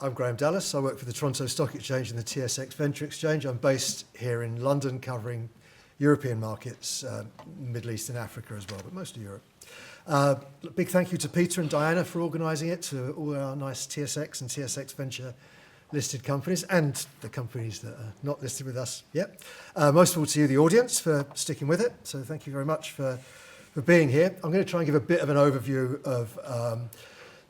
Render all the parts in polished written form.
I'm Graham Dallas. I work for the Toronto Stock Exchange and the TSX Venture Exchange. I'm based here in London covering European markets, Middle East and Africa as well, but mostly Europe. Big thank you to Peter and Diana for organising it, to all our nice TSX and TSX Venture listed companies and the companies that are not listed with us yet. Most of all to you, the audience, for sticking with it. So thank you very much for being here. I'm going to try and give a bit of an overview of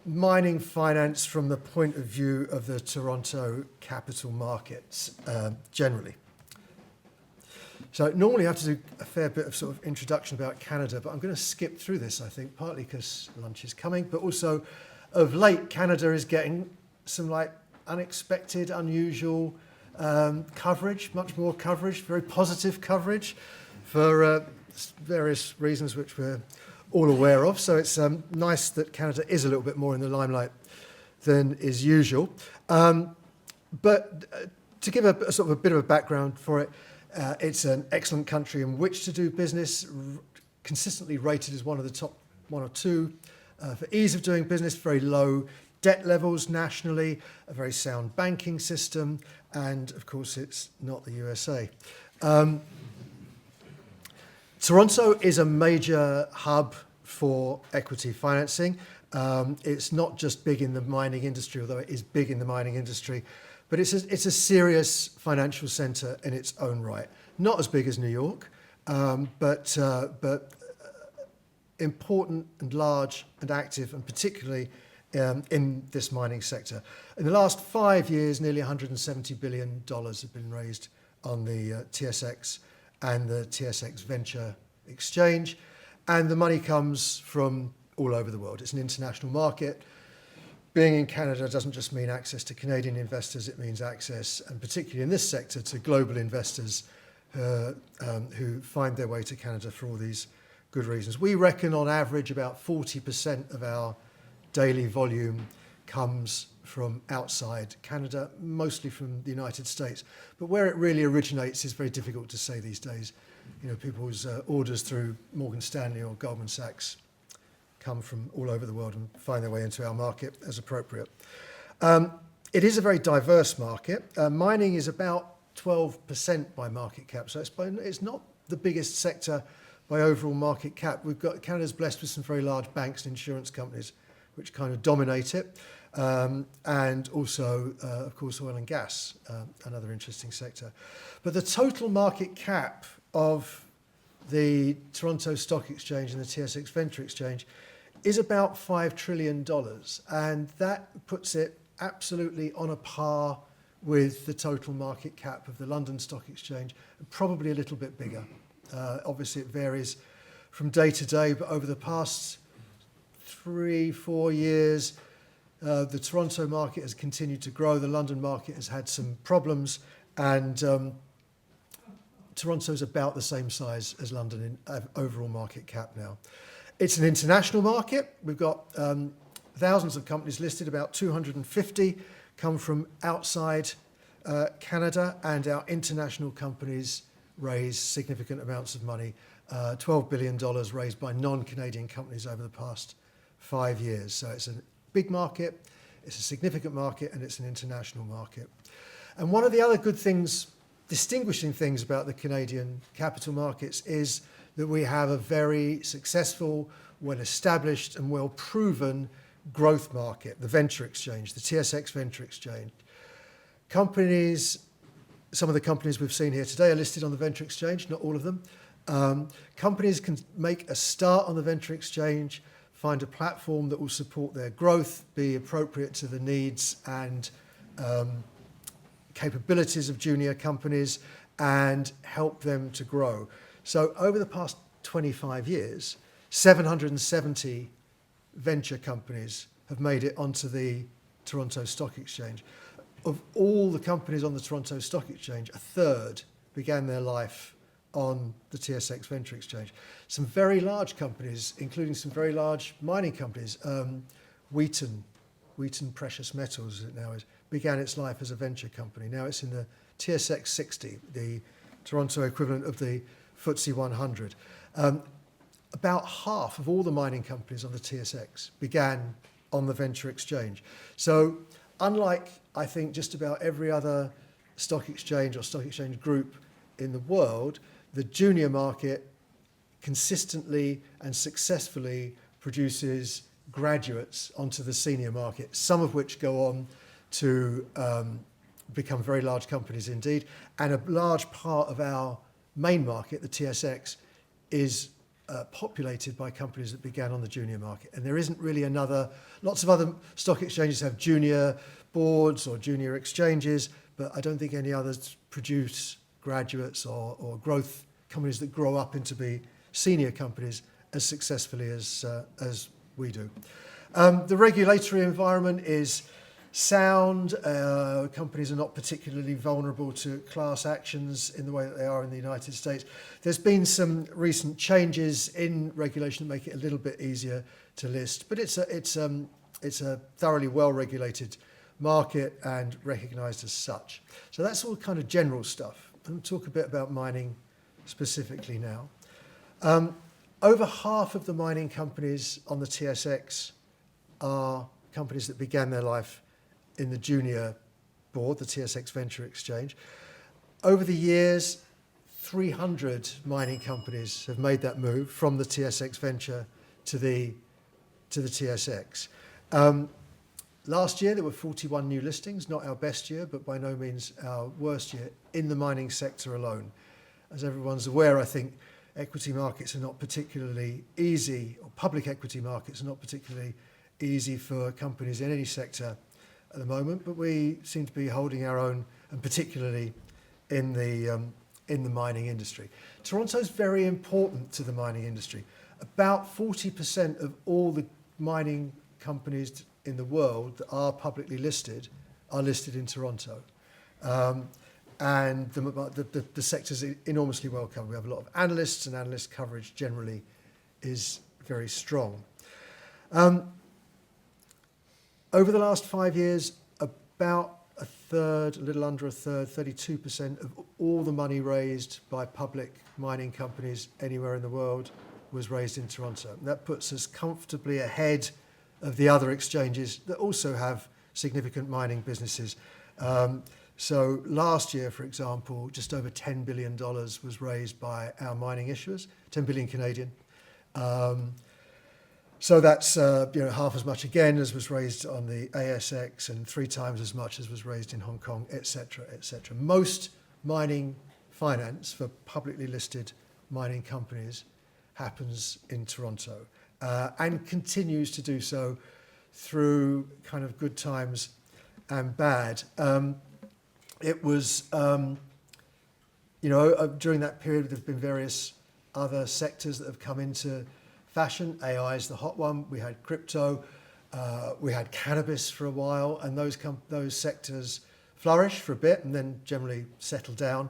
mining finance from the point of view of the Toronto capital markets generally. So normally I have to do a fair bit of sort of introduction about Canada, but I'm going to skip through this, I think, partly because lunch is coming, but also of late Canada is getting some unexpected, unusual coverage, much more coverage, very positive coverage for various reasons which we're all aware of. So it's nice that Canada is a little bit more in the limelight than is usual. But to give a sort of a bit of a background for it, it's an excellent country in which to do business, consistently rated as one of the top one or two for ease of doing business, very low debt levels nationally, a very sound banking system, and of course it's not the USA. Toronto is a major hub for equity financing. It's not just big in the mining industry, although it is big in the mining industry, but it's a serious financial centre in its own right. Not as big as New York, but important and large and active, and particularly in this mining sector. In the last 5 years, nearly $170 billion have been raised on the TSX and the TSX Venture Exchange, and the money comes from all over the world. It's an international market. Being in Canada doesn't just mean access to Canadian investors, it means access, and particularly in this sector, to global investors who find their way to Canada for all these good reasons. We reckon on average about 40% of our daily volume comes from outside Canada, mostly from the United States. But where it really originates is very difficult to say these days. You know, people's orders through Morgan Stanley or Goldman Sachs come from all over the world and find their way into our market as appropriate. It is a very diverse market. Mining is about 12% by market cap, so it's not the biggest sector by overall market cap. Canada's blessed with some very large banks and insurance companies which kind of dominate it. And also, of course, oil and gas, another interesting sector. But the total market cap of the Toronto Stock Exchange and the TSX Venture Exchange is about $5 trillion. And that puts it absolutely on a par with the total market cap of the London Stock Exchange, probably a little bit bigger. Obviously, it varies from day to day, but over the past 3-4 years, the Toronto market has continued to grow. The London market has had some problems, and Toronto's about the same size as London in overall market cap now. It's an international market. We've got thousands of companies listed, about 250 come from outside Canada, and our international companies raise significant amounts of money. $12 billion raised by non-Canadian companies over the past 5 years. So it's a big market, it's a significant market, and it's an international market. And one of the other good things, distinguishing things about the Canadian capital markets is that we have a very successful, well-established and well-proven growth market, the Venture Exchange, the TSX Venture Exchange. Companies, some of the companies we've seen here today are listed on the Venture Exchange, not all of them. Companies can make a start on the Venture Exchange, find a platform that will support their growth, be appropriate to the needs and capabilities of junior companies, and help them to grow. So over the past 25 years, 770 venture companies have made it onto the Toronto Stock Exchange. Of all the companies on the Toronto Stock Exchange, a third began their life on the TSX Venture Exchange. Some very large companies, including some very large mining companies, Wheaton Precious Metals, as it now is, began its life as a venture company. Now it's in the TSX 60, the Toronto equivalent of the FTSE 100. About half of all the mining companies on the TSX began on the Venture Exchange. So unlike, I think, just about every other stock exchange or stock exchange group in the world, the junior market consistently and successfully produces graduates onto the senior market, some of which go on to become very large companies indeed. And a large part of our main market, the TSX, is populated by companies that began on the junior market. And there isn't really lots of other stock exchanges have junior boards or junior exchanges, but I don't think any others produce graduates or growth companies that grow up into be senior companies as successfully as we do. The regulatory environment is sound. Companies are not particularly vulnerable to class actions in the way that they are in the United States. There's been some recent changes in regulation that make it a little bit easier to list, but it's a thoroughly well-regulated market and recognised as such. So that's all kind of general stuff. I'll talk a bit about mining specifically now. Over half of the mining companies on the TSX are companies that began their life in the junior board, the TSX Venture Exchange. Over the years, 300 mining companies have made that move from the TSX Venture to the TSX. Last year, there were 41 new listings, not our best year, but by no means our worst year in the mining sector alone. As everyone's aware, I think equity markets are not particularly easy, or public equity markets are not particularly easy for companies in any sector at the moment, but we seem to be holding our own, and particularly in the mining industry. Toronto is very important to the mining industry. About 40% of all the mining companies in the world that are publicly listed are listed in Toronto. And the sector's enormously well covered. We have a lot of analysts, and analyst coverage generally is very strong. Over the last 5 years, about a third, a little under a third, 32% of all the money raised by public mining companies anywhere in the world was raised in Toronto. And that puts us comfortably ahead of the other exchanges that also have significant mining businesses. So last year, for example, just over $10 billion was raised by our mining issuers, 10 billion Canadian. So that's half as much again as was raised on the ASX, and 3 times as much as was raised in Hong Kong, etc., etc. Most mining finance for publicly listed mining companies happens in Toronto, and continues to do so through kind of good times and bad. It was, during that period, there have been various other sectors that have come into fashion. AI is the hot one. We had crypto. We had cannabis for a while, and those sectors flourished for a bit and then generally settled down.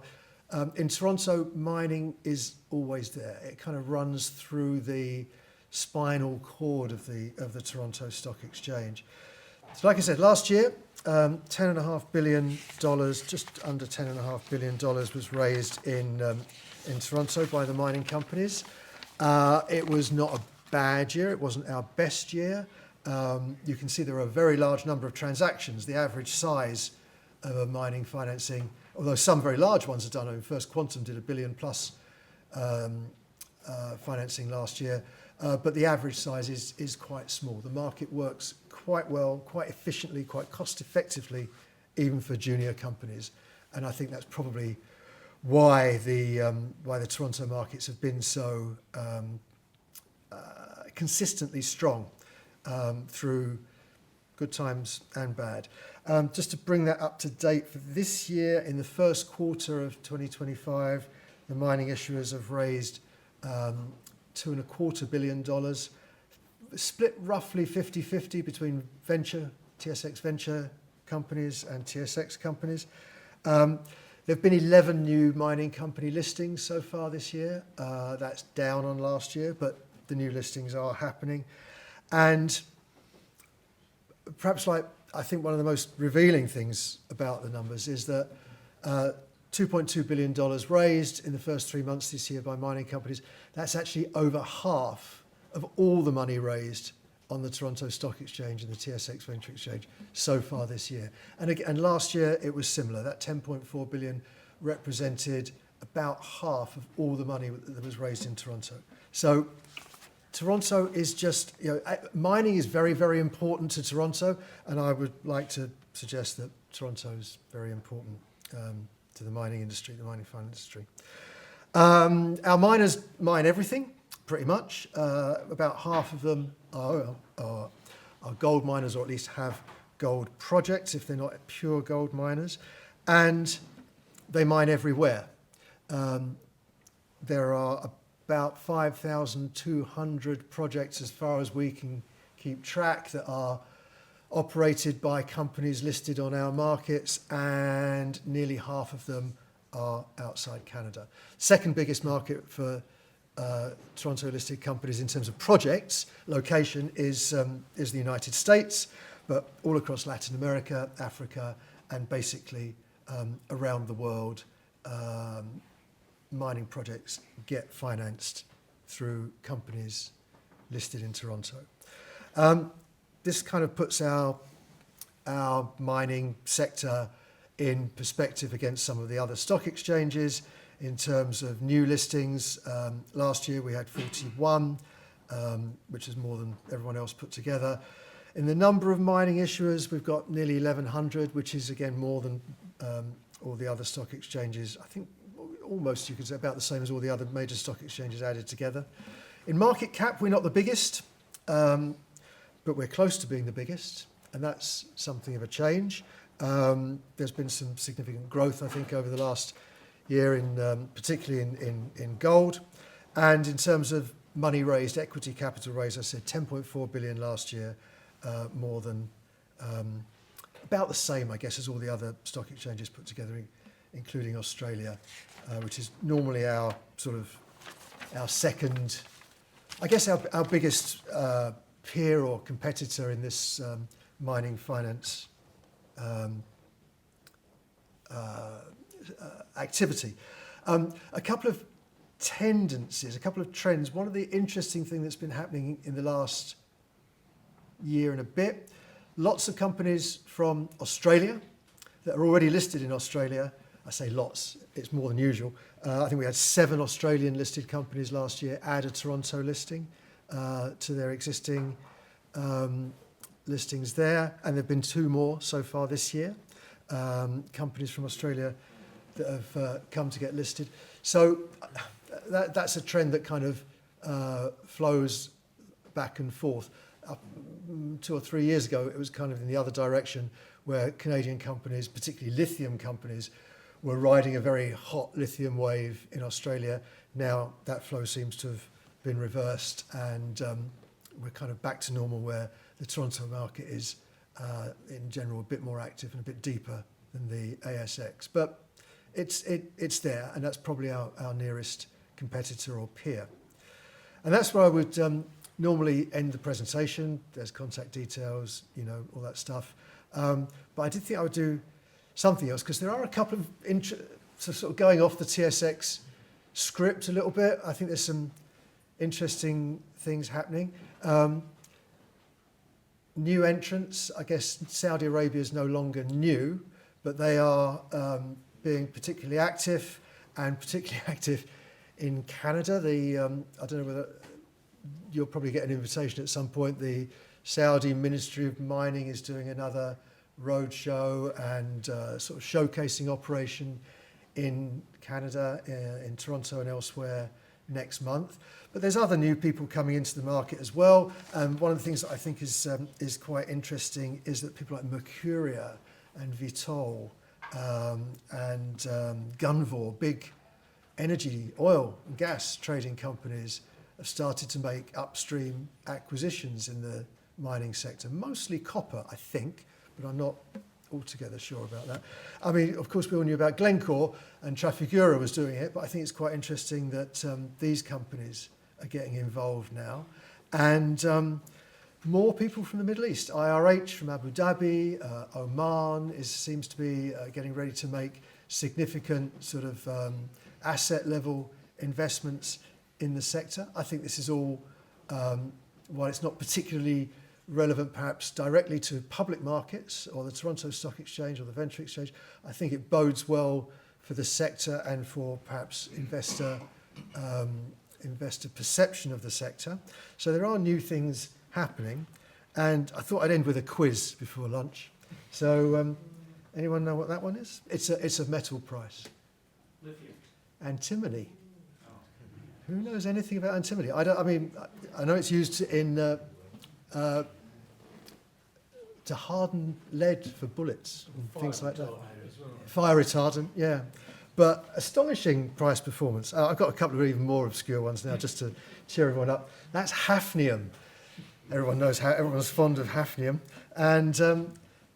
In Toronto, mining is always there. It kind of runs through the spinal cord of the Toronto Stock Exchange. So like I said, last year, $10.5 billion, just under $10.5 billion was raised in Toronto by the mining companies. It was not a bad year. It wasn't our best year. You can see there are a very large number of transactions. The average size of a mining financing, although some very large ones are done. I mean, First Quantum did $1 billion plus financing last year. But the average size is quite small. The market works quite well, quite efficiently, quite cost effectively, even for junior companies. And I think that's probably why the Toronto markets have been so consistently strong through good times and bad. Just to bring that up to date for this year, in the first quarter of 2025, the mining issuers have raised $2.25 billion, split roughly 50-50 between TSX venture companies and TSX companies. There have been 11 new mining company listings so far this year. That's down on last year, but the new listings are happening. And perhaps I think one of the most revealing things about the numbers is that $2.2 billion raised in the first 3 months this year by mining companies. That's actually over half of all the money raised on the Toronto Stock Exchange and the TSX Venture Exchange so far this year. And last year it was similar. That 10.4 billion represented about half of all the money that was raised in Toronto. So Toronto is just, mining is very, very important to Toronto, and I would like to suggest that Toronto is very important to the mining industry, the mining finance industry. Our miners mine everything, pretty much. About half of them are gold miners, or at least have gold projects, if they're not pure gold miners. And they mine everywhere. There are about 5,200 projects, as far as we can keep track, that are operated by companies listed on our markets, and nearly half of them are outside Canada. Second biggest market for Toronto listed companies in terms of projects location is the United States, but all across Latin America, Africa, and basically around the world, mining projects get financed through companies listed in Toronto. This kind of puts our mining sector in perspective against some of the other stock exchanges in terms of new listings. Last year we had 41, which is more than everyone else put together. In the number of mining issuers, we've got nearly 1,100, which is again more than all the other stock exchanges. I think almost, you could say, about the same as all the other major stock exchanges added together. In market cap, we're not the biggest, but we're close to being the biggest, and that's something of a change. There's been some significant growth, I think, over the last year, particularly in gold. And in terms of money raised, equity capital raised, I said 10.4 billion last year, more than about the same, I guess, as all the other stock exchanges put together, including Australia, which is normally our second, I guess, our biggest peer or competitor in this mining finance activity. A couple of tendencies, a couple of trends. One of the interesting things that's been happening in the last year and a bit, lots of companies from Australia that are already listed in Australia. I say lots, it's more than usual. I think we had 7 Australian listed companies last year add a Toronto listing to their existing listings there, and there have been 2 more so far this year, companies from Australia that have come to get listed. So that's a trend that kind of flows back and forth. 2 or 3 years ago, it was kind of in the other direction, where Canadian companies, particularly lithium companies, were riding a very hot lithium wave in Australia. Now that flow seems to have been reversed, and we're kind of back to normal, where the Toronto market is, in general, a bit more active and a bit deeper than the ASX. But it's there, and that's probably our nearest competitor or peer. And that's where I would normally end the presentation. There's contact details, all that stuff. But I did think I would do something else, because there are a couple of sort of going off the TSX script a little bit. I think there's some interesting things happening. New entrants, I guess Saudi Arabia is no longer new, but they are being particularly active, and particularly active in Canada. I don't know whether you'll probably get an invitation at some point. The Saudi Ministry of Mining is doing another roadshow and sort of showcasing operation in Canada, in Toronto and elsewhere next month. But there's other new people coming into the market as well. And one of the things that I think is quite interesting is that people like Mercuria and Vitol and Gunvor, big energy, oil and gas trading companies, have started to make upstream acquisitions in the mining sector, mostly copper, I think, but I'm not altogether sure about that. I mean, of course, we all knew about Glencore, and Trafigura was doing it, but I think it's quite interesting that these companies are getting involved now. And more people from the Middle East. IRH from Abu Dhabi, Oman seems to be getting ready to make significant sort of asset level investments in the sector. I think this is all while it's not particularly relevant perhaps directly to public markets or the Toronto Stock Exchange or the Venture Exchange, I think it bodes well for the sector and for perhaps investor perception of the sector. So there are new things happening, and I thought I'd end with a quiz before lunch. So anyone know what that one is? It's a metal price. Lithium. Antimony. Who knows anything about antimony? I know it's used in to harden lead for bullets and things like that. Fire retardant, yeah. But astonishing price performance. I've got a couple of even more obscure ones now just to cheer everyone up. That's hafnium. Everyone knows how everyone's fond of hafnium. And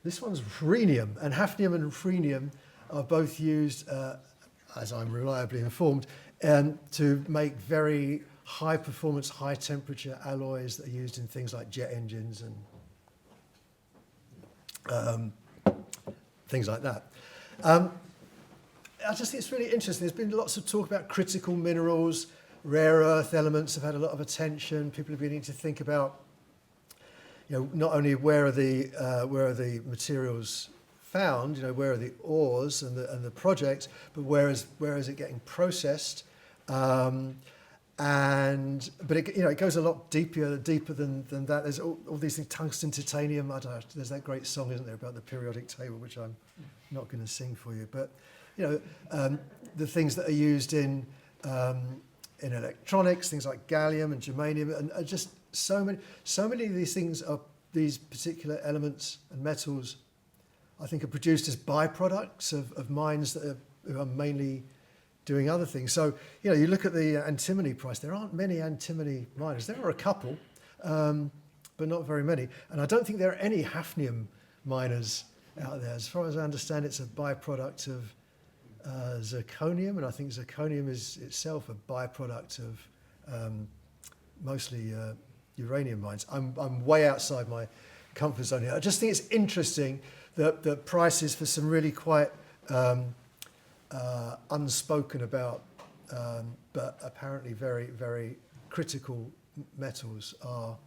this one's rhenium. And hafnium and rhenium are both used, as I'm reliably informed, to make very high performance, high temperature alloys that are used in things like jet engines and things like that. I just think it's really interesting. There's been lots of talk about critical minerals, rare earth elements have had a lot of attention. People are beginning to think about, not only where are the materials found, where are the ores and the projects, but where is it getting processed? But it goes a lot deeper than that. There's all these things, tungsten, titanium. I don't know. There's that great song, isn't there, about the periodic table, which I'm not going to sing for you. But the things that are used in electronics, things like gallium and germanium, and just so many of these things are these particular elements and metals. I think are produced as byproducts of mines that are mainly doing other things. So, you look at the antimony price, there aren't many antimony miners. There are a couple, but not very many. And I don't think there are any hafnium miners out there. As far as I understand, it's a byproduct of zirconium, and I think zirconium is itself a byproduct of mostly uranium mines. I'm way outside my comfort zone here. I just think it's interesting that the prices for some really quite unspoken about, but apparently very, very critical metals are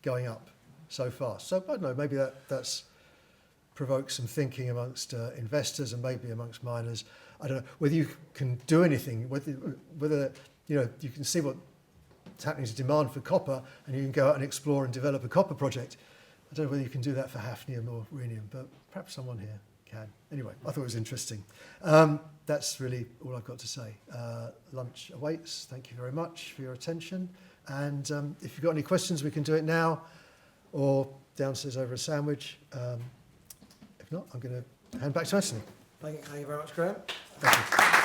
going up so fast. So I don't know, maybe that's provokes some thinking amongst investors and maybe amongst miners. I don't know whether you can do anything, whether you can see what's happening to demand for copper and you can go out and explore and develop a copper project. I don't know whether you can do that for hafnium or rhenium, but perhaps someone here can. Anyway, I thought it was interesting. That's really all I've got to say. Lunch awaits. Thank you very much for your attention. And if you've got any questions, we can do it now or downstairs over a sandwich. If not, I'm going to hand back to Anthony. Thank you very much, Graham. Thank you.